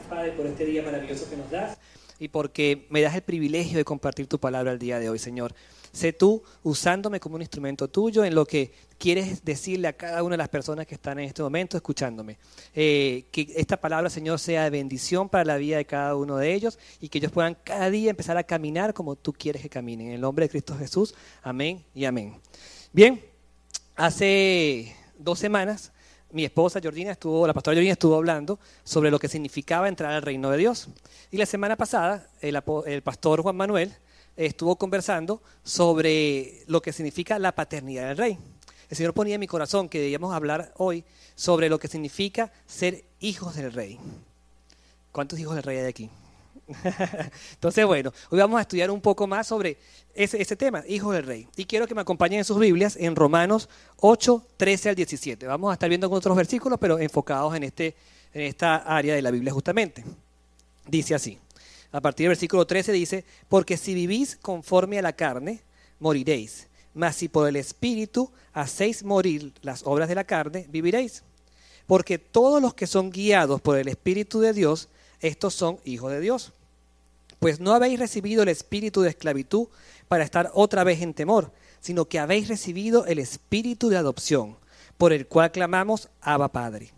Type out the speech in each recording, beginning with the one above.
Padre, por este día maravilloso que nos das y porque me das el privilegio de compartir tu palabra el día de hoy, Señor. Sé tú usándome como un instrumento tuyo en lo que quieres decirle a cada una de las personas que están en este momento escuchándome. Que esta palabra, Señor, sea de bendición para la vida de cada uno de ellos y que ellos puedan cada día empezar a caminar como tú quieres que caminen. En el nombre de Cristo Jesús, amén y amén. Bien, hace 2 semanas mi esposa Georgina la pastora Georgina estuvo hablando sobre lo que significaba entrar al reino de Dios. Y la semana pasada el pastor Juan Manuel estuvo conversando sobre lo que significa la paternidad del rey. El Señor ponía en mi corazón que debíamos hablar hoy sobre lo que significa ser hijos del rey. ¿Cuántos hijos del rey hay aquí? Entonces, bueno, hoy vamos a estudiar un poco más sobre ese tema, hijos del rey. Y quiero que me acompañen en sus Biblias en Romanos 8, 13 al 17. Vamos a estar viendo otros versículos, pero enfocados en esta área de la Biblia justamente. Dice así, a partir del versículo 13 dice, porque si vivís conforme a la carne, moriréis. Mas si por el Espíritu hacéis morir las obras de la carne, viviréis. Porque todos los que son guiados por el Espíritu de Dios, estos son hijos de Dios. Pues no habéis recibido el espíritu de esclavitud para estar otra vez en temor, sino que habéis recibido el espíritu de adopción, por el cual clamamos, Abba Padre.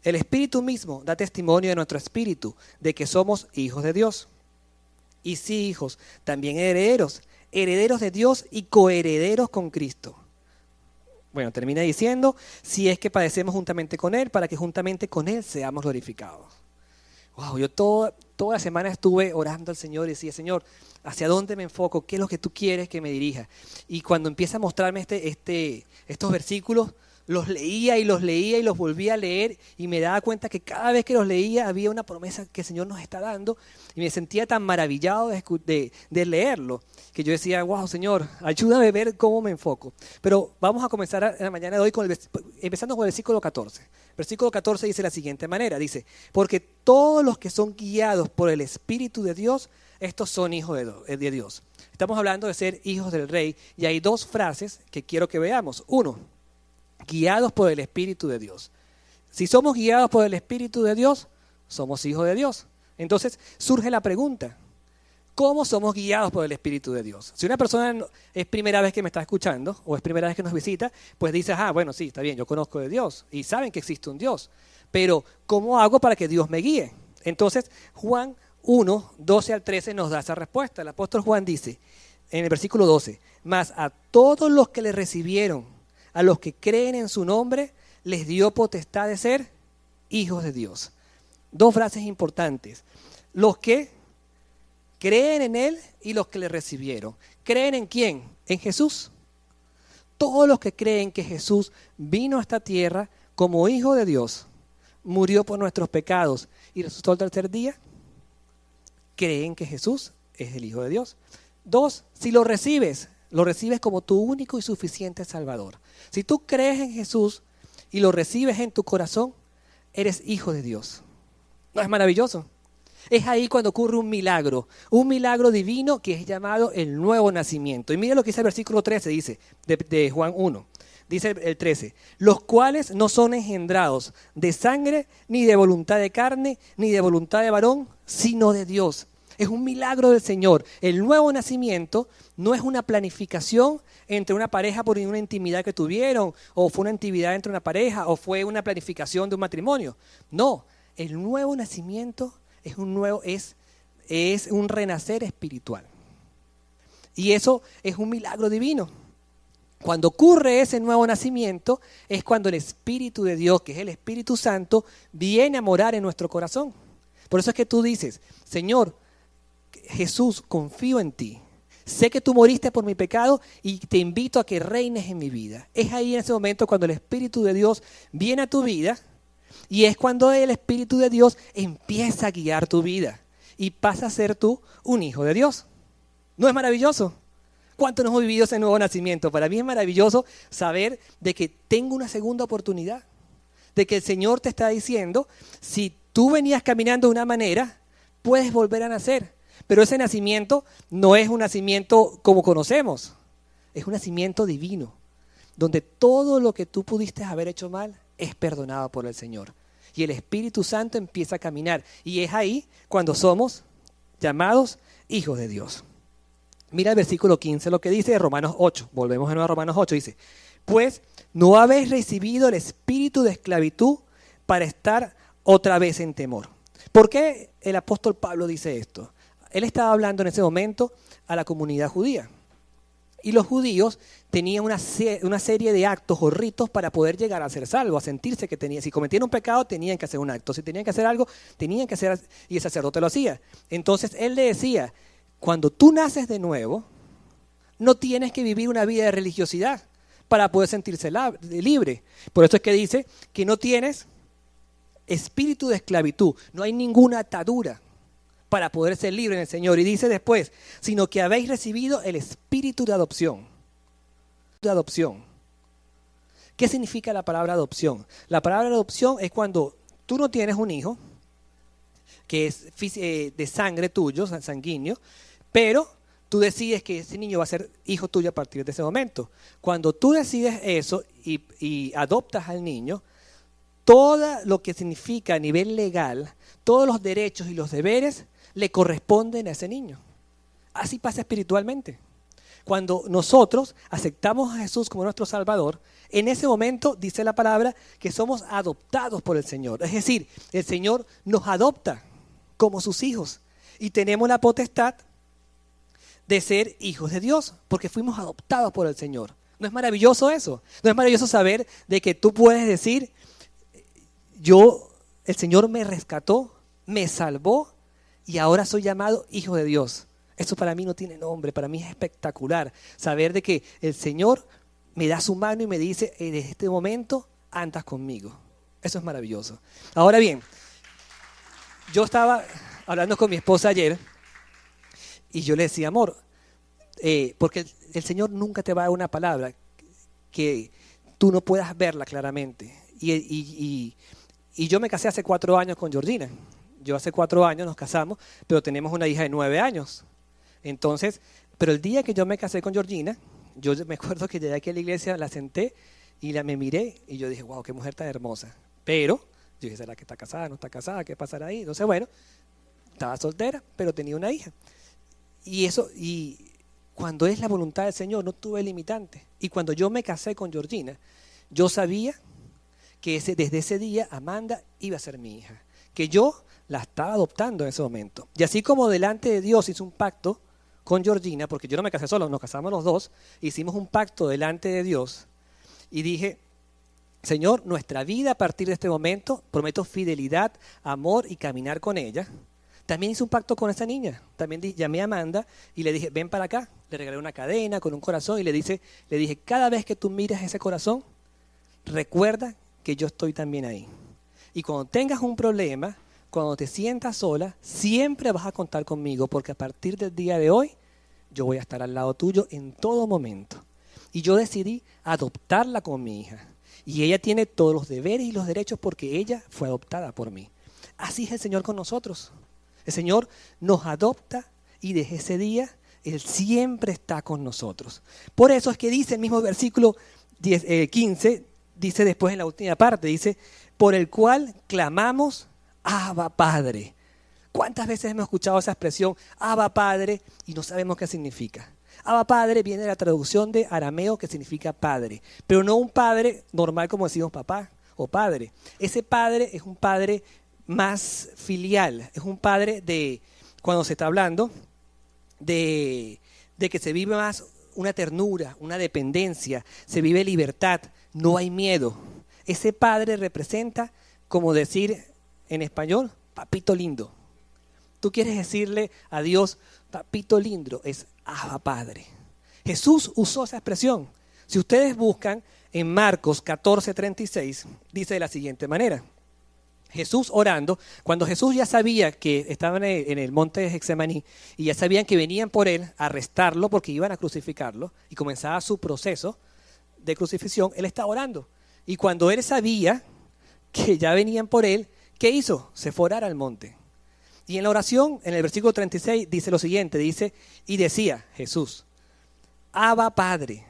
El Espíritu mismo da testimonio de nuestro espíritu, de que somos hijos de Dios. Y sí, hijos, también herederos, herederos de Dios y coherederos con Cristo. Bueno, termina diciendo, si es que padecemos juntamente con Él, para que juntamente con Él seamos glorificados. Wow, yo toda la semana estuve orando al Señor y decía, Señor, ¿hacia dónde me enfoco? ¿Qué es lo que tú quieres que me dirija? Y cuando empieza a mostrarme estos versículos, los leía y los volvía a leer y me daba cuenta que cada vez que los leía había una promesa que el Señor nos está dando y me sentía tan maravillado de leerlo que yo decía, wow, Señor, ayúdame a ver cómo me enfoco. Pero vamos a comenzar en la mañana de hoy empezando con el versículo 14. Versículo 14 dice de la siguiente manera, dice, porque todos los que son guiados por el Espíritu de Dios, estos son hijos de Dios. Estamos hablando de ser hijos del Rey y hay 2 frases que quiero que veamos. 1, guiados por el Espíritu de Dios. Si somos guiados por el Espíritu de Dios, somos hijos de Dios. Entonces surge la pregunta, ¿cómo somos guiados por el Espíritu de Dios? Si una persona es primera vez que me está escuchando o es primera vez que nos visita, pues dice, bueno, sí, está bien, yo conozco de Dios y saben que existe un Dios. Pero, ¿cómo hago para que Dios me guíe? Entonces, Juan 1, 12 al 13 nos da esa respuesta. El apóstol Juan dice, en el versículo 12, mas a todos los que le recibieron, a los que creen en su nombre, les dio potestad de ser hijos de Dios. 2 frases importantes. Los que creen en Él y los que le recibieron. ¿Creen en quién? En Jesús. Todos los que creen que Jesús vino a esta tierra como hijo de Dios, murió por nuestros pecados y resucitó al tercer día, creen que Jesús es el Hijo de Dios. 2, si lo recibes como tu único y suficiente Salvador. Si tú crees en Jesús y lo recibes en tu corazón, eres hijo de Dios. ¿No es maravilloso? Es ahí cuando ocurre un milagro divino que es llamado el nuevo nacimiento. Y mira lo que dice el versículo 13, dice, de Juan 1. Dice el 13, los cuales no son engendrados de sangre, ni de voluntad de carne, ni de voluntad de varón, sino de Dios. Es un milagro del Señor. El nuevo nacimiento no es una planificación entre una pareja por una intimidad que tuvieron, o fue una intimidad entre una pareja, o fue una planificación de un matrimonio. No, el nuevo nacimiento es un renacer espiritual. Y eso es un milagro divino. Cuando ocurre ese nuevo nacimiento es cuando el Espíritu de Dios, que es el Espíritu Santo, viene a morar en nuestro corazón. Por eso es que tú dices, Señor, Jesús, confío en ti. Sé que tú moriste por mi pecado y te invito a que reines en mi vida. Es ahí en ese momento cuando el Espíritu de Dios viene a tu vida y es cuando el Espíritu de Dios empieza a guiar tu vida y pasa a ser tú un hijo de Dios. ¿No es maravilloso? ¿Cuánto nos hemos vivido ese nuevo nacimiento? Para mí es maravilloso saber de que tengo una segunda oportunidad, de que el Señor te está diciendo, si tú venías caminando de una manera, puedes volver a nacer. Pero ese nacimiento no es un nacimiento como conocemos, es un nacimiento divino, donde todo lo que tú pudiste haber hecho mal es perdonado por el Señor. y el Espíritu Santo empieza a caminar. Y es ahí cuando somos llamados hijos de Dios. Mira el versículo 15, lo que dice de Romanos 8. Volvemos de nuevo a Romanos 8. Dice, pues no habéis recibido el espíritu de esclavitud para estar otra vez en temor. ¿Por qué el apóstol Pablo dice esto? Él estaba hablando en ese momento a la comunidad judía. Y los judíos tenían una serie de actos o ritos para poder llegar a ser salvos, a sentirse que tenían. Si cometían un pecado, tenían que hacer un acto. Si tenían que hacer algo, tenían que hacer, y el sacerdote lo hacía. Entonces él le decía, cuando tú naces de nuevo, no tienes que vivir una vida de religiosidad para poder sentirse libre. Por eso es que dice que no tienes espíritu de esclavitud, no hay ninguna atadura para poder ser libre en el Señor. Y dice después, sino que habéis recibido el espíritu de adopción. ¿Qué significa la palabra adopción? La palabra adopción es cuando tú no tienes un hijo, que es de sangre tuyo, sanguíneo, pero tú decides que ese niño va a ser hijo tuyo a partir de ese momento. Cuando tú decides eso y adoptas al niño, todo lo que significa a nivel legal, todos los derechos y los deberes le corresponden a ese niño. Así pasa espiritualmente. Cuando nosotros aceptamos a Jesús como nuestro Salvador, en ese momento dice la palabra que somos adoptados por el Señor. Es decir, el Señor nos adopta como sus hijos y tenemos la potestad de ser hijos de Dios porque fuimos adoptados por el Señor. ¿No es maravilloso eso? ¿No es maravilloso saber de que tú puedes decir, el Señor me rescató, me salvó y ahora soy llamado hijo de Dios? Eso para mí no tiene nombre, para mí es espectacular saber de que el Señor me da su mano y me dice, en este momento andas conmigo. Eso es maravilloso. Ahora bien, yo estaba hablando con mi esposa ayer y yo le decía, amor, porque el Señor nunca te va a dar una palabra que tú no puedas verla claramente. Y yo me casé hace 4 años con Georgina. Yo hace 4 años nos casamos, pero tenemos una hija de 9 años. Entonces, pero el día que yo me casé con Georgina, yo me acuerdo que llegué aquí a la iglesia, la senté y me miré y yo dije, wow, qué mujer tan hermosa. Pero yo dije, ¿será que está casada? ¿No está casada? ¿Qué pasará ahí? Entonces, bueno, estaba soltera, pero tenía una hija. Y cuando es la voluntad del Señor, no tuve limitante. Y cuando yo me casé con Georgina, yo sabía que desde ese día Amanda iba a ser mi hija, que yo la estaba adoptando en ese momento. Y así como delante de Dios hice un pacto con Georgina, porque yo no me casé solo, nos casamos los dos, hicimos un pacto delante de Dios y dije, Señor, nuestra vida a partir de este momento, prometo fidelidad, amor y caminar con ella. También hice un pacto con esa niña, también llamé a Amanda y le dije, ven para acá, le regalé una cadena con un corazón y le dije, cada vez que tú miras ese corazón, recuerda que yo estoy también ahí. Y cuando tengas un problema, cuando te sientas sola, siempre vas a contar conmigo, porque a partir del día de hoy, yo voy a estar al lado tuyo en todo momento. Y yo decidí adoptarla como mi hija. Y ella tiene todos los deberes y los derechos porque ella fue adoptada por mí. Así es el Señor con nosotros. El Señor nos adopta y desde ese día Él siempre está con nosotros. Por eso es que dice el mismo versículo 15, dice después en la última parte, dice, por el cual clamamos, Abba Padre. ¿Cuántas veces hemos escuchado esa expresión, Abba Padre, y no sabemos qué significa? Abba Padre viene de la traducción de arameo que significa padre, pero no un padre normal como decimos papá o padre. Ese padre es un padre más filial, es un padre de, cuando se está hablando, de que se vive más una ternura, una dependencia, se vive libertad, no hay miedo. Ese padre representa, como decir en español, papito lindo. Tú quieres decirle a Dios, papito lindo, es Abba Padre. Jesús usó esa expresión. Si ustedes buscan en Marcos 14:36, dice de la siguiente manera. Jesús orando, cuando Jesús ya sabía que estaban en el monte de Getsemaní y ya sabían que venían por él a arrestarlo porque iban a crucificarlo y comenzaba su proceso de crucifixión, él estaba orando. Y cuando él sabía que ya venían por él, ¿qué hizo? Se fue a orar al monte. Y en la oración, en el versículo 36, dice lo siguiente, dice, y decía Jesús, Abba Padre,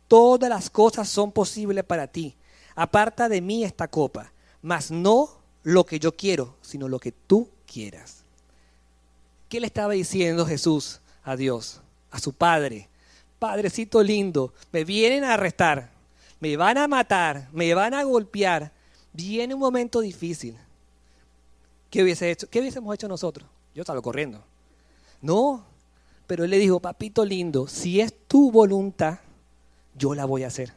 todas las cosas son posibles para ti, aparta de mí esta copa, mas no lo que yo quiero, sino lo que tú quieras. ¿Qué le estaba diciendo Jesús a Dios, a su Padre? Padrecito lindo, me vienen a arrestar, me van a matar, me van a golpear. Viene un momento difícil. ¿Qué hubiese hecho? ¿Qué hubiésemos hecho nosotros? Yo salgo corriendo. No, pero él le dijo, papito lindo, si es tu voluntad, yo la voy a hacer.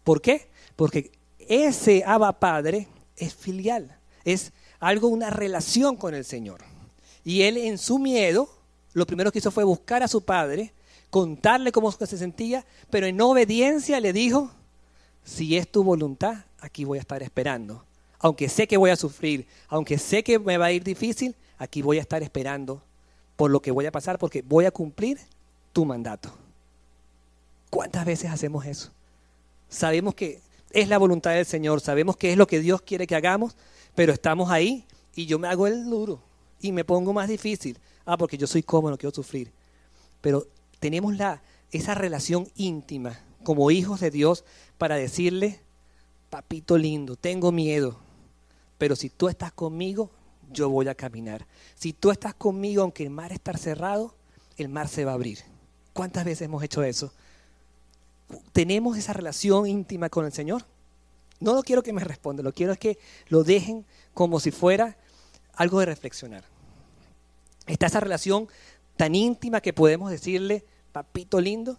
¿Por qué? Porque ese Abba Padre es filial, es algo, una relación con el Señor. Y él en su miedo, lo primero que hizo fue buscar a su padre, contarle cómo se sentía, pero en obediencia le dijo, si es tu voluntad, aquí voy a estar esperando. Aunque sé que voy a sufrir, aunque sé que me va a ir difícil, aquí voy a estar esperando por lo que voy a pasar, porque voy a cumplir tu mandato. ¿Cuántas veces hacemos eso? Sabemos que es la voluntad del Señor, sabemos que es lo que Dios quiere que hagamos, pero estamos ahí y yo me hago el duro y me pongo más difícil. Porque yo soy cómodo, no quiero sufrir. Pero tenemos esa relación íntima como hijos de Dios para decirle, papito lindo, tengo miedo, pero si tú estás conmigo, yo voy a caminar. Si tú estás conmigo, aunque el mar esté cerrado, el mar se va a abrir. ¿Cuántas veces hemos hecho eso? ¿Tenemos esa relación íntima con el Señor? No lo quiero que me respondan, lo quiero es que lo dejen como si fuera algo de reflexionar. Está esa relación tan íntima que podemos decirle, papito lindo.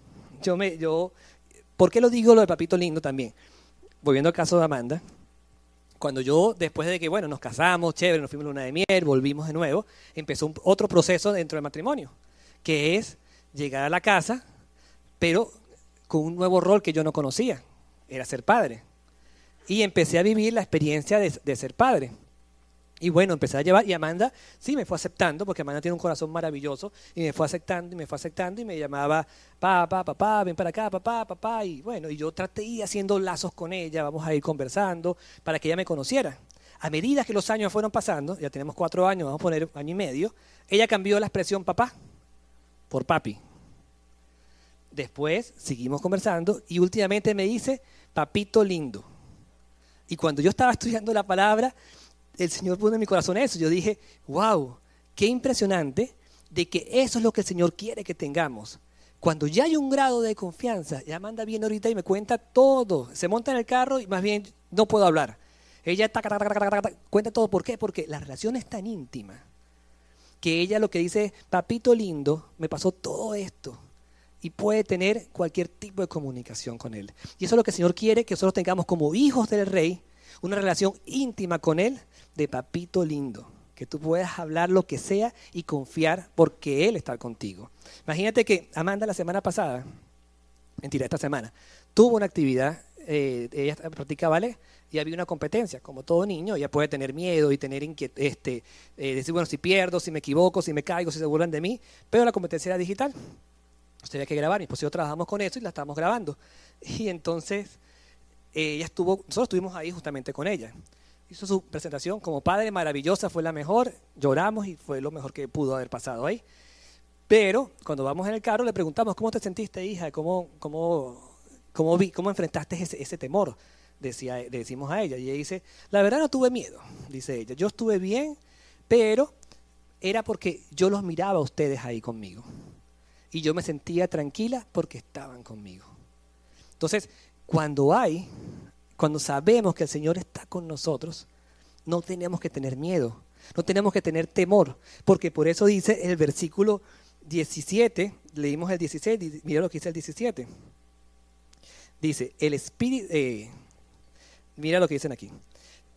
¿Por qué lo digo lo de papito lindo también? Volviendo al caso de Amanda, cuando yo, después de que, nos casamos, chévere, nos fuimos a luna de miel, volvimos de nuevo, empezó otro proceso dentro del matrimonio, que es llegar a la casa, pero con un nuevo rol que yo no conocía, era ser padre. Y empecé a vivir la experiencia de ser padre. Y empecé a llevar, y Amanda sí me fue aceptando, porque Amanda tiene un corazón maravilloso, y me fue aceptando, y me llamaba, papá, ven para acá, papá, y y yo traté de ir haciendo lazos con ella, vamos a ir conversando, para que ella me conociera. A medida que los años fueron pasando, ya tenemos 4 años, vamos a poner 1 año y medio, ella cambió la expresión papá por papi. Después seguimos conversando, y últimamente me dice, papito lindo. Y cuando yo estaba estudiando la palabra, el Señor puso en mi corazón eso. Yo dije, wow, qué impresionante de que eso es lo que el Señor quiere que tengamos. Cuando ya hay un grado de confianza, ya Amanda viene ahorita y me cuenta todo. Se monta en el carro y más bien no puedo hablar. Ella cuenta todo. ¿Por qué? Porque la relación es tan íntima que ella lo que dice es, papito lindo, me pasó todo esto. Y puede tener cualquier tipo de comunicación con Él. Y eso es lo que el Señor quiere que nosotros tengamos como hijos del Rey, una relación íntima con Él, de papito lindo, que tú puedas hablar lo que sea y confiar porque Él está contigo. Imagínate que Amanda la semana pasada, esta semana, tuvo una actividad, ella practica ballet y había una competencia, como todo niño, ella puede tener miedo y tener decir, si pierdo, si me equivoco, si me caigo, si se burlan de mí, pero la competencia era digital, entonces había que grabar, mi esposo y yo trabajamos con eso y la estábamos grabando. Y entonces, nosotros estuvimos ahí justamente con ella. Hizo su presentación como padre, maravillosa, fue la mejor, lloramos y fue lo mejor que pudo haber pasado ahí. Pero cuando vamos en el carro le preguntamos, ¿cómo te sentiste, hija? ¿Cómo enfrentaste ese temor? Decimos a ella. Y ella dice, la verdad no tuve miedo, dice ella. Yo estuve bien, pero era porque yo los miraba a ustedes ahí conmigo. Y yo me sentía tranquila porque estaban conmigo. Entonces, cuando sabemos que el Señor está con nosotros, no tenemos que tener miedo, no tenemos que tener temor, porque por eso dice el versículo 17, leímos el 16, mira lo que dice el 17. Dice, el Espíritu, mira lo que dicen aquí,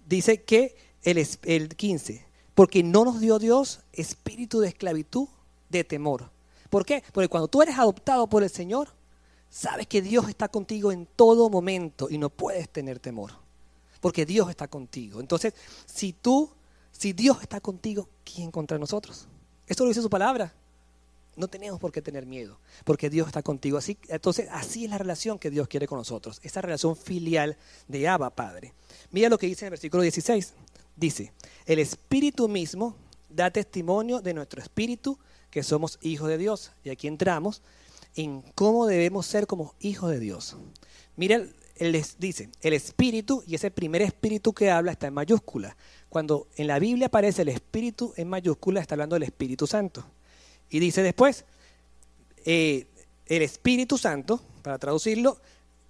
dice que el 15, porque no nos dio Dios espíritu de esclavitud, de temor. ¿Por qué? Porque cuando tú eres adoptado por el Señor, sabes que Dios está contigo en todo momento y no puedes tener temor, porque Dios está contigo. Entonces, si Dios está contigo, ¿quién contra nosotros? Eso lo dice su palabra. No tenemos por qué tener miedo, porque Dios está contigo. Entonces, así es la relación que Dios quiere con nosotros, esa relación filial de Abba, Padre. Mira lo que dice en el versículo 16. Dice, el Espíritu mismo da testimonio de nuestro espíritu que somos hijos de Dios. Y aquí entramos en cómo debemos ser como hijos de Dios. Mira dice, el espíritu, y ese primer espíritu que habla está en mayúscula. Cuando en la Biblia aparece el espíritu en mayúscula, está hablando del Espíritu Santo. Y dice después, el Espíritu Santo, para traducirlo,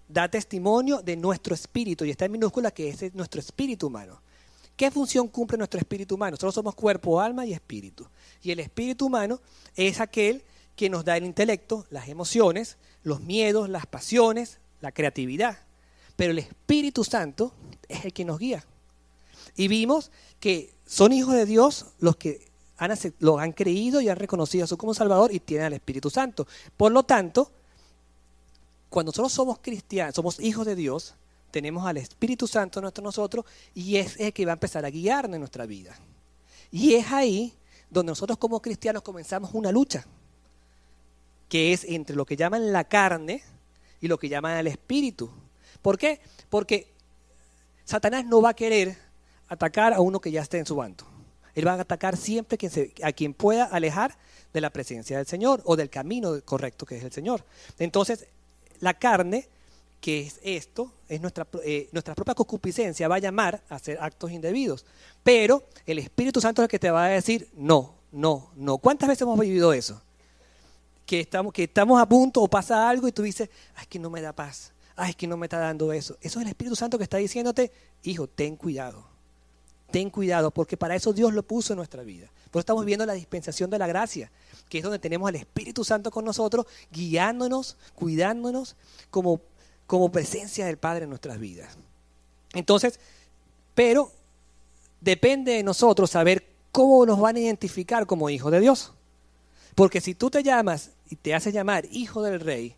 da testimonio de nuestro espíritu, y está en minúscula, que ese es nuestro espíritu humano. ¿Qué función cumple nuestro espíritu humano? Nosotros somos cuerpo, alma y espíritu. Y el espíritu humano es aquel que nos da el intelecto, las emociones, los miedos, las pasiones, la creatividad. Pero el Espíritu Santo es el que nos guía. Y vimos que son hijos de Dios los que lo han creído y han reconocido a Jesús como Salvador y tienen al Espíritu Santo. Por lo tanto, cuando nosotros somos cristianos, somos hijos de Dios, tenemos al Espíritu Santo en nosotros y es el que va a empezar a guiarnos en nuestra vida. Y es ahí donde nosotros como cristianos comenzamos una lucha, que es entre lo que llaman la carne y lo que llaman el Espíritu. ¿Por qué? Porque Satanás no va a querer atacar a uno que ya esté en su bando. Él va a atacar siempre a quien pueda alejar de la presencia del Señor o del camino correcto que es el Señor. Entonces, la carne, que es esto, es nuestra propia concupiscencia, va a llamar a hacer actos indebidos. Pero el Espíritu Santo es el que te va a decir no, no, no. ¿Cuántas veces hemos vivido eso? Que estamos a punto o pasa algo y tú dices, ay, es que no me da paz, ay, es que no me está dando eso. Eso es el Espíritu Santo que está diciéndote, hijo, ten cuidado, porque para eso Dios lo puso en nuestra vida. Por eso estamos viendo la dispensación de la gracia, que es donde tenemos al Espíritu Santo con nosotros, guiándonos, cuidándonos como presencia del Padre en nuestras vidas. Entonces, pero depende de nosotros saber cómo nos van a identificar como hijos de Dios. Porque si tú te llamas y te haces llamar hijo del rey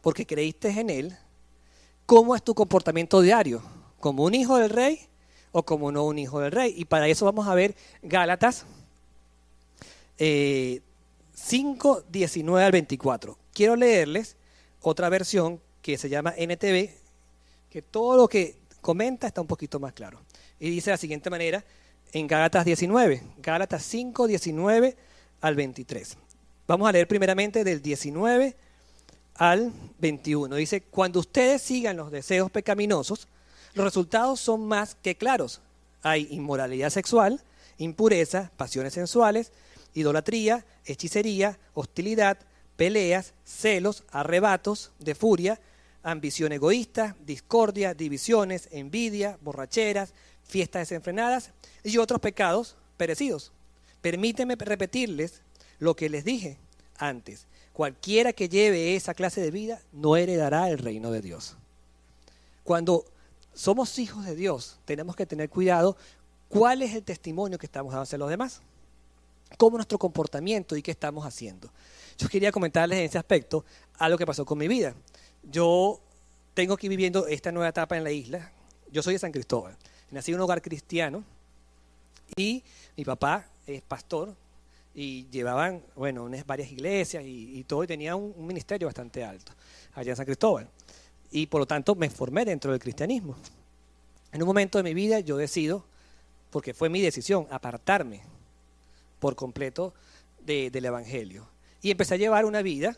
porque creíste en él, ¿cómo es tu comportamiento diario? ¿Como un hijo del rey o como no un hijo del rey? Y para eso vamos a ver Gálatas 5, 19 al 24. Quiero leerles otra versión que se llama NTV, que todo lo que comenta está un poquito más claro. Y dice de la siguiente manera en Gálatas 19, Gálatas 5, 19 al 23. Vamos a leer primeramente del 19 al 21. Dice, cuando ustedes sigan los deseos pecaminosos, los resultados son más que claros. Hay inmoralidad sexual, impureza, pasiones sensuales, idolatría, hechicería, hostilidad, peleas, celos, arrebatos de furia, ambición egoísta, discordia, divisiones, envidia, borracheras, fiestas desenfrenadas y otros pecados parecidos. Permíteme repetirles lo que les dije antes. Cualquiera que lleve esa clase de vida no heredará el reino de Dios. Cuando somos hijos de Dios, tenemos que tener cuidado cuál es el testimonio que estamos dando hacia los demás, cómo es nuestro comportamiento y qué estamos haciendo. Yo quería comentarles en ese aspecto algo que pasó con mi vida. Yo tengo aquí viviendo esta nueva etapa en la isla. Yo soy de San Cristóbal. Nací en un hogar cristiano y mi papá es pastor y llevaban, varias iglesias y todo, y tenía un ministerio bastante alto allá en San Cristóbal. Y por lo tanto me formé dentro del cristianismo. En un momento de mi vida yo decido, porque fue mi decisión, apartarme por completo del evangelio. Y empecé a llevar una vida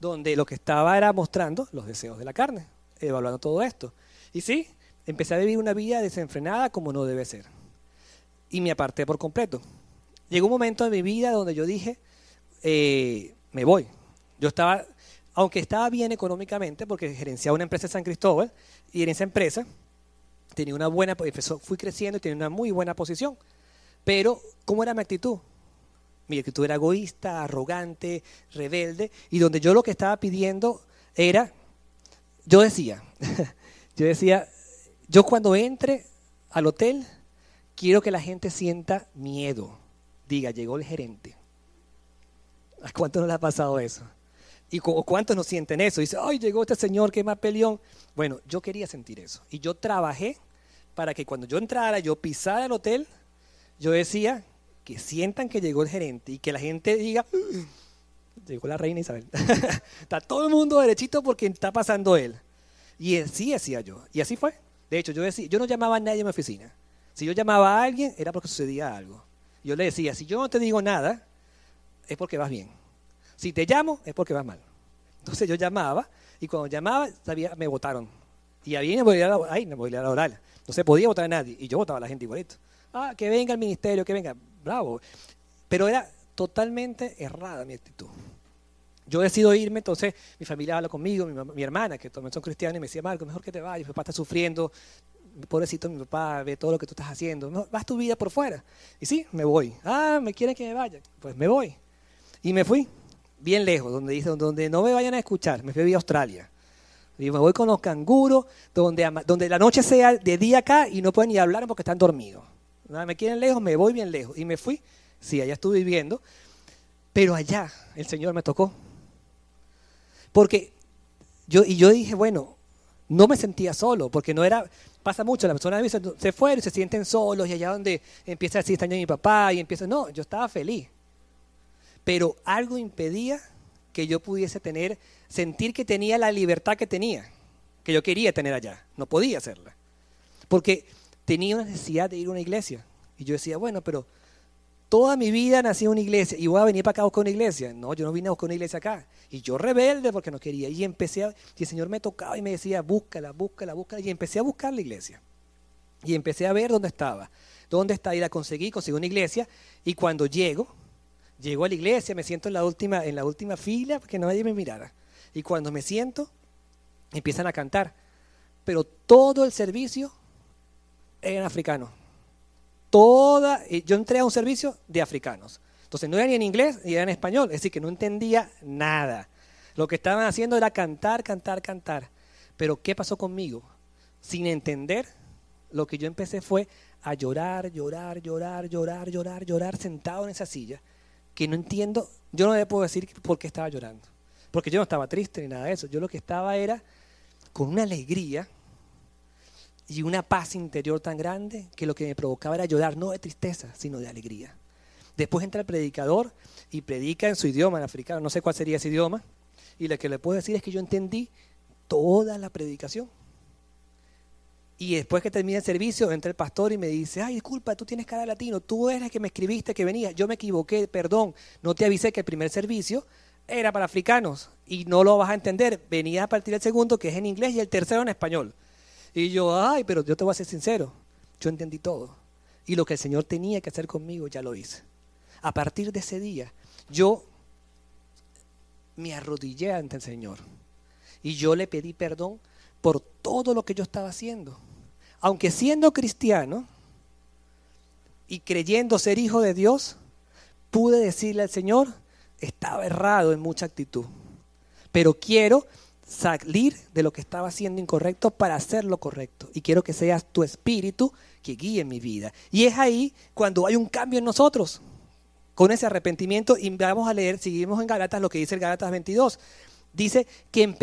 donde lo que estaba era mostrando los deseos de la carne, evaluando todo esto. Y sí, empecé a vivir una vida desenfrenada como no debe ser. Y me aparté por completo. Llegó un momento en mi vida donde yo dije, me voy. Yo estaba, aunque estaba bien económicamente, porque gerenciaba una empresa en San Cristóbal, y en esa empresa tenía fui creciendo y tenía una muy buena posición. Pero, ¿cómo era mi actitud? Mi actitud era egoísta, arrogante, rebelde, y donde yo lo que estaba pidiendo era, yo decía, yo cuando entre al hotel, quiero que la gente sienta miedo. Diga, llegó el gerente. ¿A cuánto no le ha pasado eso? ¿Y cuántos no sienten eso? Dice, ay, llegó este señor que es más peleón. Bueno, yo quería sentir eso. Y yo trabajé para que cuando yo entrara, yo pisara el hotel, yo decía que sientan que llegó el gerente y que la gente diga, llegó la reina Isabel. Está todo el mundo derechito porque está pasando él. Y así hacía yo. Y así fue. De hecho, yo no llamaba a nadie en mi oficina. Si yo llamaba a alguien, era porque sucedía algo. Yo le decía, si yo no te digo nada, es porque vas bien. Si te llamo, es porque vas mal. Entonces yo llamaba, y cuando llamaba, me votaron. Y había inmovilidad laboral. No se podía votar a nadie. Y yo votaba a la gente igualito. Que venga el ministerio, que venga. Bravo. Pero era totalmente errada mi actitud. Yo decido irme, entonces mi familia habla conmigo, mi hermana, que también son cristianos, y me decía, Marco, mejor que te vayas, mi papá está sufriendo, pobrecito mi papá, ve todo lo que tú estás haciendo, no, vas tu vida por fuera. Y sí, me voy. Me quieren que me vaya, pues me voy. Y me fui, bien lejos, donde no me vayan a escuchar, me fui a Australia. Y me voy con los canguros, donde la noche sea de día acá y no pueden ni hablar porque están dormidos. Me quieren lejos, me voy bien lejos. Y me fui, sí, allá estuve viviendo, pero allá el Señor me tocó. Porque yo dije, bueno, no me sentía solo, porque no era, pasa mucho, las personas se fueron y se sienten solos, y allá donde empieza a decir, extraño a mi papá, y empieza, no, yo estaba feliz. Pero algo impedía que yo pudiese sentir que tenía la libertad que tenía, que yo quería tener allá, no podía hacerla. Porque tenía una necesidad de ir a una iglesia, y yo decía, bueno, pero toda mi vida nací en una iglesia y voy a venir para acá a buscar una iglesia. No, yo no vine a buscar una iglesia acá. Y yo rebelde porque no quería. Y el Señor me tocaba y me decía, búscala, búscala, búscala. Y empecé a buscar la iglesia. Y empecé a ver dónde estaba. ¿Dónde está? Y la conseguí una iglesia. Y cuando llego a la iglesia, me siento en la última fila para que nadie me mirara. Y cuando me siento, empiezan a cantar. Pero todo el servicio era africano. Yo entré a un servicio de africanos. Entonces no era ni en inglés ni era en español, es decir, que no entendía nada. Lo que estaban haciendo era cantar, cantar, cantar. Pero ¿qué pasó conmigo? Sin entender, lo que yo empecé fue a llorar, llorar, llorar, llorar, llorar, llorar, sentado en esa silla, que no entiendo, yo no le puedo decir por qué estaba llorando. Porque yo no estaba triste ni nada de eso. Yo lo que estaba era con una alegría y una paz interior tan grande que lo que me provocaba era llorar, no de tristeza, sino de alegría. Después entra el predicador y predica en su idioma, en africano, no sé cuál sería ese idioma, y lo que le puedo decir es que yo entendí toda la predicación. Y después que termina el servicio, entra el pastor y me dice, ay, disculpa, tú tienes cara de latino, tú eres el que me escribiste que venías, yo me equivoqué, perdón, no te avisé que el primer servicio era para africanos y no lo vas a entender, venía a partir del segundo que es en inglés y el tercero en español. Y yo, pero yo te voy a ser sincero, yo entendí todo. Y lo que el Señor tenía que hacer conmigo, ya lo hice. A partir de ese día, yo me arrodillé ante el Señor. Y yo le pedí perdón por todo lo que yo estaba haciendo. Aunque siendo cristiano y creyendo ser hijo de Dios, pude decirle al Señor, estaba errado en mucha actitud. Pero quiero salir de lo que estaba haciendo incorrecto para hacer lo correcto. Y quiero que seas tu espíritu que guíe mi vida. Y es ahí cuando hay un cambio en nosotros, con ese arrepentimiento. Y vamos a leer, seguimos en Gálatas, lo que dice el Gálatas 22. Dice que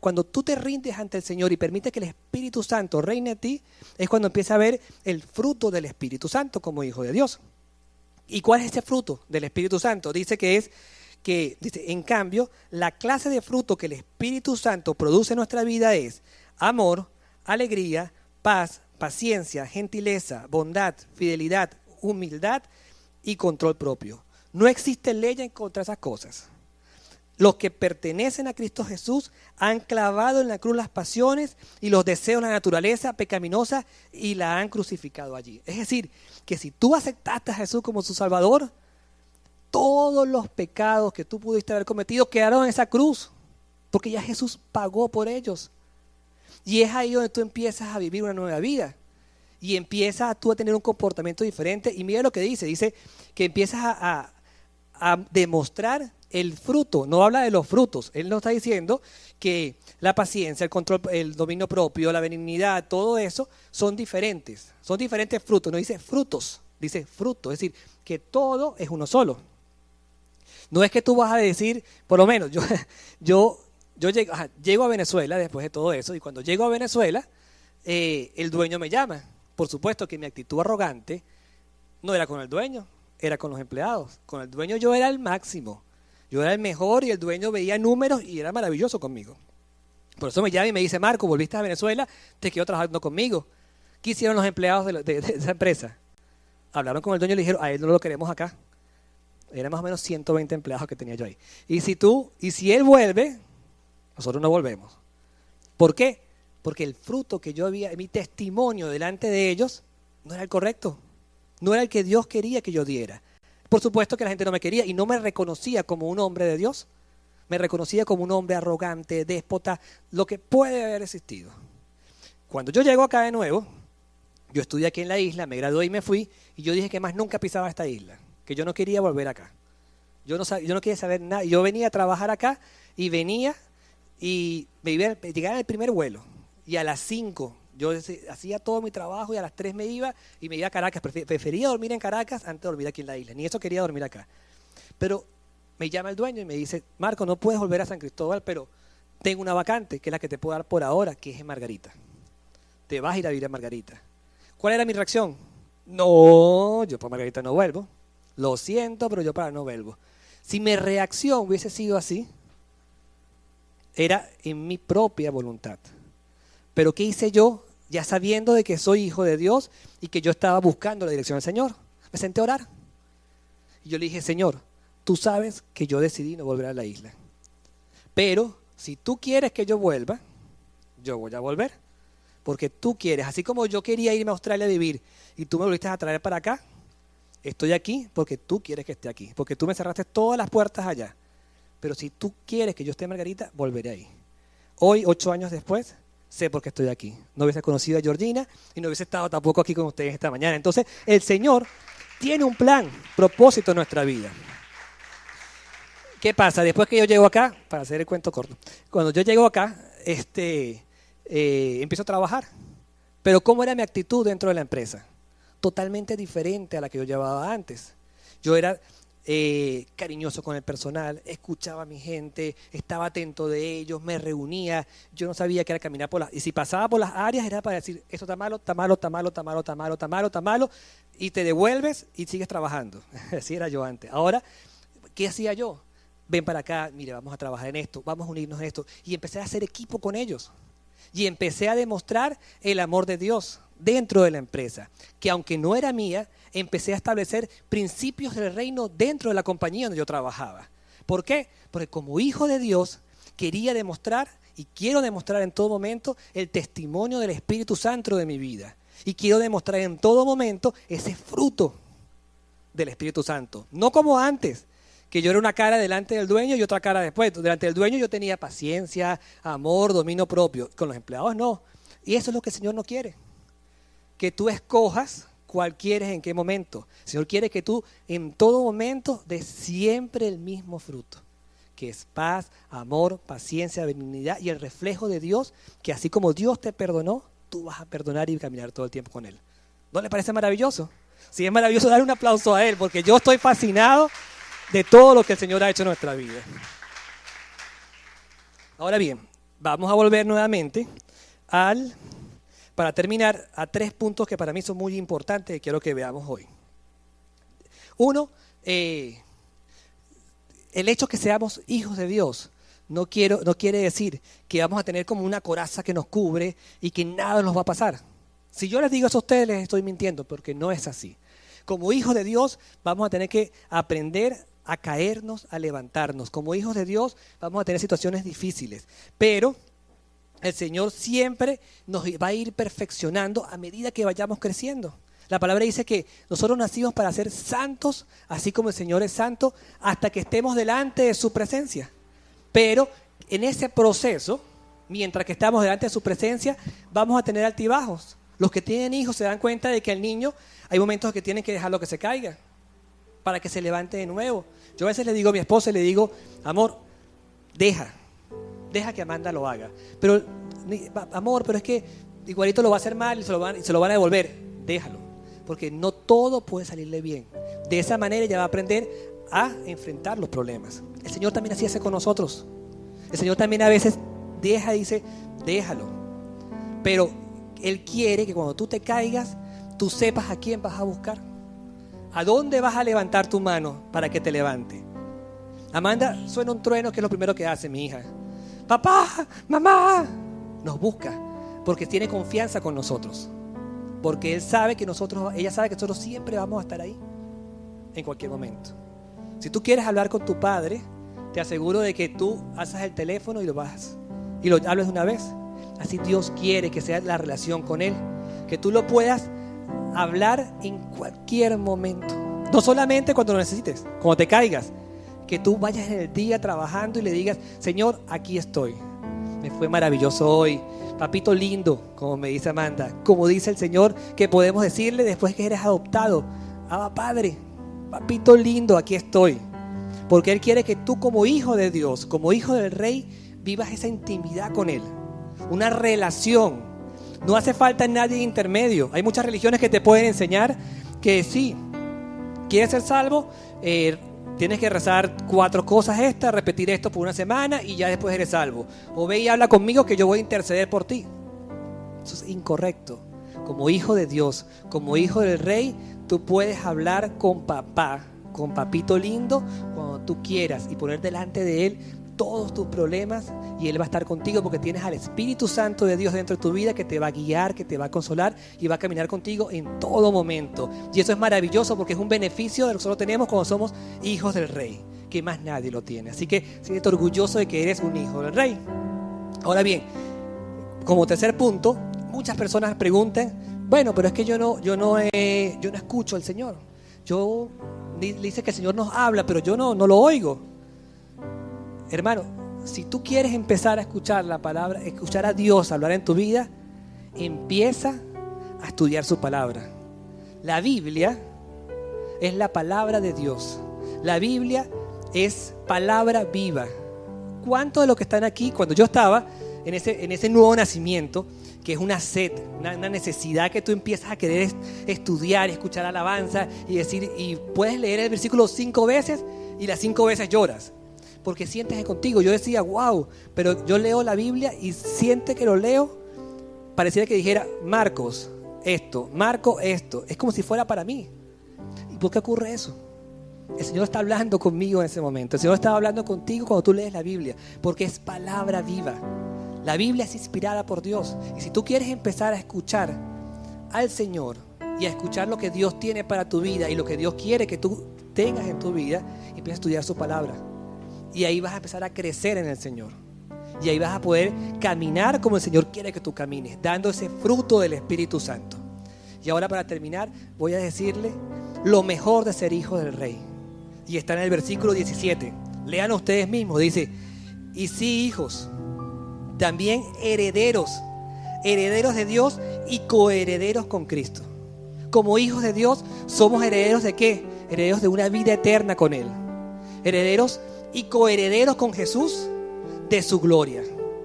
cuando tú te rindes ante el Señor y permites que el Espíritu Santo reine en ti, es cuando empieza a ver el fruto del Espíritu Santo como hijo de Dios. ¿Y cuál es ese fruto del Espíritu Santo? Dice, en cambio, la clase de fruto que el Espíritu Santo produce en nuestra vida es amor, alegría, paz, paciencia, gentileza, bondad, fidelidad, humildad y control propio. No existe ley en contra de esas cosas. Los que pertenecen a Cristo Jesús han clavado en la cruz las pasiones y los deseos de la naturaleza pecaminosa y la han crucificado allí. Es decir, que si tú aceptaste a Jesús como tu Salvador, todos los pecados que tú pudiste haber cometido quedaron en esa cruz, porque ya Jesús pagó por ellos. Y es ahí donde tú empiezas a vivir una nueva vida. Y empiezas tú a tener un comportamiento diferente. Y mira lo que dice que empiezas a demostrar el fruto. No habla de los frutos, él nos está diciendo que la paciencia, el control, el dominio propio, la benignidad, todo eso son diferentes frutos. No dice frutos, dice fruto, es decir, que todo es uno solo. No es que tú vas a decir, por lo menos yo llego a Venezuela después de todo eso, y cuando llego a Venezuela el dueño me llama. Por supuesto que mi actitud arrogante no era con el dueño, era con los empleados. Con el dueño yo era el máximo, yo era el mejor, y el dueño veía números y era maravilloso conmigo. Por eso me llama y me dice, Marco, volviste a Venezuela, te quedo trabajando conmigo. ¿Qué hicieron los empleados de esa empresa? Hablaron con el dueño y le dijeron, a él no lo queremos acá. Eran más o menos 120 empleados que tenía yo ahí. Y si él vuelve, nosotros no volvemos. ¿Por qué? porque el fruto que yo había, mi testimonio delante de ellos, no era el correcto, no era el que Dios quería que yo diera. Por supuesto que la gente no me quería y no me reconocía como un hombre de Dios, me reconocía como un hombre arrogante, déspota, lo que puede haber existido. Cuando yo llego acá de nuevo, yo estudié aquí en la isla, me gradué y me fui, y yo dije que más nunca pisaba esta isla, que yo no quería volver acá. Yo no quería saber nada. Yo venía a trabajar acá y venía y llegaba en el primer vuelo. Y a las 5 yo hacía todo mi trabajo y a las 3 me iba y me iba a Caracas. Prefería dormir en Caracas antes de dormir aquí en la isla. Ni eso quería dormir acá. Pero me llama el dueño y me dice, Marco, no puedes volver a San Cristóbal, pero tengo una vacante, que es la que te puedo dar por ahora, que es en Margarita. Te vas a ir a vivir a Margarita. ¿Cuál era mi reacción? No, yo para Margarita no vuelvo. Lo siento, pero yo para no vuelvo. Si mi reacción hubiese sido así, era en mi propia voluntad. Pero ¿qué hice yo? Ya sabiendo de que soy hijo de Dios y que yo estaba buscando la dirección del Señor. Me senté a orar. Y yo le dije, Señor, tú sabes que yo decidí no volver a la isla. Pero si tú quieres que yo vuelva, yo voy a volver. Porque tú quieres, así como yo quería irme a Australia a vivir y tú me volviste a traer para acá, estoy aquí porque tú quieres que esté aquí, porque tú me cerraste todas las puertas allá. Pero si tú quieres que yo esté en Margarita, volveré ahí. Hoy, 8 años después, sé por qué estoy aquí. No hubiese conocido a Georgina y no hubiese estado tampoco aquí con ustedes esta mañana. Entonces, el Señor tiene un plan, propósito en nuestra vida. ¿Qué pasa? Después que yo llego acá, para hacer el cuento corto, cuando yo llego acá, empiezo a trabajar. Pero ¿cómo era mi actitud dentro de la empresa? Totalmente diferente a la que yo llevaba antes. Yo era cariñoso con el personal, escuchaba a mi gente, estaba atento de ellos, me reunía. Yo no sabía qué era caminar por las... Y si pasaba por las áreas era para decir, esto está malo, está malo, está malo, está malo, está malo, está malo, está malo, y te devuelves y sigues trabajando. Así era yo antes. Ahora, ¿qué hacía yo? Ven para acá, mire, vamos a trabajar en esto, vamos a unirnos en esto. Y empecé a hacer equipo con ellos. Y empecé a demostrar el amor de Dios dentro de la empresa, que aunque no era mía, empecé a establecer principios del reino dentro de la compañía donde yo trabajaba. ¿Por qué? Porque como hijo de Dios quería demostrar y quiero demostrar en todo momento el testimonio del Espíritu Santo de mi vida. Y quiero demostrar en todo momento ese fruto del Espíritu Santo. No como antes, que yo era una cara delante del dueño y otra cara después. Delante del dueño yo tenía paciencia, amor, dominio propio. Con los empleados no. Y eso es lo que el Señor no quiere. Que tú escojas cuál quieres en qué momento. El Señor quiere que tú en todo momento des siempre el mismo fruto. Que es paz, amor, paciencia, benignidad y el reflejo de Dios. Que así como Dios te perdonó, tú vas a perdonar y caminar todo el tiempo con Él. ¿No le parece maravilloso? Sí, es maravilloso, dar un aplauso a Él, porque yo estoy fascinado de todo lo que el Señor ha hecho en nuestra vida. Ahora bien, vamos a volver nuevamente para terminar, a 3 puntos que para mí son muy importantes y quiero que veamos hoy. Uno, el hecho que seamos hijos de Dios no quiere decir que vamos a tener como una coraza que nos cubre y que nada nos va a pasar. Si yo les digo eso a ustedes, les estoy mintiendo, porque no es así. Como hijos de Dios vamos a tener que aprender a caernos, a levantarnos. Como hijos de Dios vamos a tener situaciones difíciles, pero el Señor siempre nos va a ir perfeccionando a medida que vayamos creciendo. La palabra dice que nosotros nacimos para ser santos, así como el Señor es santo, hasta que estemos delante de su presencia. Pero en ese proceso, mientras que estamos delante de su presencia, vamos a tener altibajos. Los que tienen hijos se dan cuenta de que el niño hay momentos que tienen que dejarlo que se caiga para que se levante de nuevo. Yo a veces le digo a mi esposa, le digo, amor, deja que Amanda lo haga. Pero, amor, pero es que igualito lo va a hacer mal y se lo van a devolver. Déjalo, porque no todo puede salirle bien. De esa manera ella va a aprender a enfrentar los problemas. El Señor también así hace con nosotros. El Señor también a veces dice, déjalo. Pero Él quiere que cuando tú te caigas, tú sepas a quién vas a buscar. ¿A dónde vas a levantar tu mano para que te levante? Amanda suena un trueno, que es lo primero que hace mi hija. Papá, mamá, nos busca porque tiene confianza con nosotros. Porque ella sabe que nosotros siempre vamos a estar ahí en cualquier momento. Si tú quieres hablar con tu padre, te aseguro de que tú alzas el teléfono y lo hables de una vez. Así Dios quiere que sea la relación con Él, que tú lo puedas hablar en cualquier momento, no solamente cuando lo necesites, cuando te caigas, que tú vayas en el día trabajando y le digas: Señor, aquí estoy, me fue maravilloso hoy, papito lindo, como me dice Amanda, como dice el Señor, que podemos decirle después que eres adoptado: Abba Padre, papito lindo, aquí estoy. Porque Él quiere que tú, como hijo de Dios, como hijo del Rey, vivas esa intimidad con Él, una relación. No hace falta nadie intermedio. Hay muchas religiones que te pueden enseñar que sí, quieres ser salvo, tienes que rezar 4 cosas repetir esto por una semana y ya después eres salvo. O ve y habla conmigo que yo voy a interceder por ti. Eso es incorrecto. Como hijo de Dios, como hijo del Rey, tú puedes hablar con papá, con papito lindo, cuando tú quieras, y poner delante de Él todos tus problemas, y Él va a estar contigo porque tienes al Espíritu Santo de Dios dentro de tu vida, que te va a guiar, que te va a consolar y va a caminar contigo en todo momento. Y eso es maravilloso porque es un beneficio que nosotros tenemos cuando somos hijos del Rey, que más nadie lo tiene. Así que siéntete orgulloso de que eres un hijo del Rey. Ahora bien, como tercer punto, muchas personas preguntan: bueno, pero es que yo no escucho al Señor. Yo dice que el Señor nos habla, pero yo no lo oigo. Hermano, si tú quieres empezar a escuchar la palabra, escuchar a Dios hablar en tu vida, empieza a estudiar su palabra. La Biblia es la palabra de Dios. La Biblia es palabra viva. ¿Cuántos de los que están aquí, cuando yo estaba en ese nuevo nacimiento, que es una sed, una necesidad que tú empiezas a querer estudiar, escuchar alabanza y decir, y puedes leer el versículo 5 veces y las 5 veces lloras, porque sientes que contigo? Yo decía: wow, pero yo leo la Biblia y siente que lo leo, pareciera que dijera Marcos esto, Marco esto, es como si fuera para mí. ¿Y por qué ocurre eso? El Señor está hablando conmigo en ese momento. El Señor está hablando contigo cuando tú lees la Biblia, porque es palabra viva. La Biblia es inspirada por Dios. Y si tú quieres empezar a escuchar al Señor y a escuchar lo que Dios tiene para tu vida y lo que Dios quiere que tú tengas en tu vida, empieza a estudiar su palabra. Y ahí vas a empezar a crecer en el Señor. Y ahí vas a poder caminar como el Señor quiere que tú camines, dando ese fruto del Espíritu Santo. Y ahora, para terminar, voy a decirle lo mejor de ser hijo del Rey. Y está en el versículo 17. Lean ustedes mismos. Dice: y sí, hijos, también herederos de Dios y coherederos con Cristo. Como hijos de Dios somos herederos ¿de qué? Herederos de una vida eterna con Él. Herederos y coherederos con Jesús de su gloria.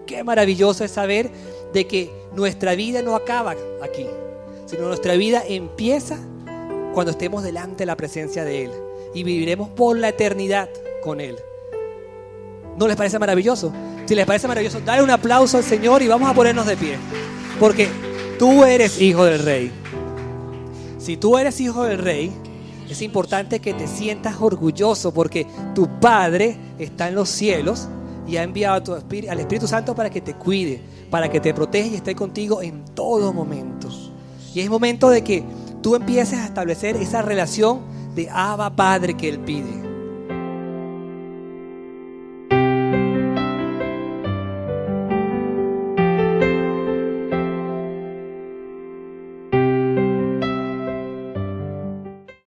Qué maravilloso es saber de que nuestra vida no acaba aquí, sino nuestra vida empieza cuando estemos delante de la presencia de Él y viviremos por la eternidad con Él. ¿No les parece maravilloso? Si les parece maravilloso, dale un aplauso al Señor y vamos a ponernos de pie, porque tú eres hijo del Rey. Si tú eres hijo del Rey, es importante que te sientas orgulloso, porque tu Padre está en los cielos y ha enviado al Espíritu Santo para que te cuide, para que te proteja y esté contigo en todo momento. Y es momento de que tú empieces a establecer esa relación de Abba Padre que Él pide.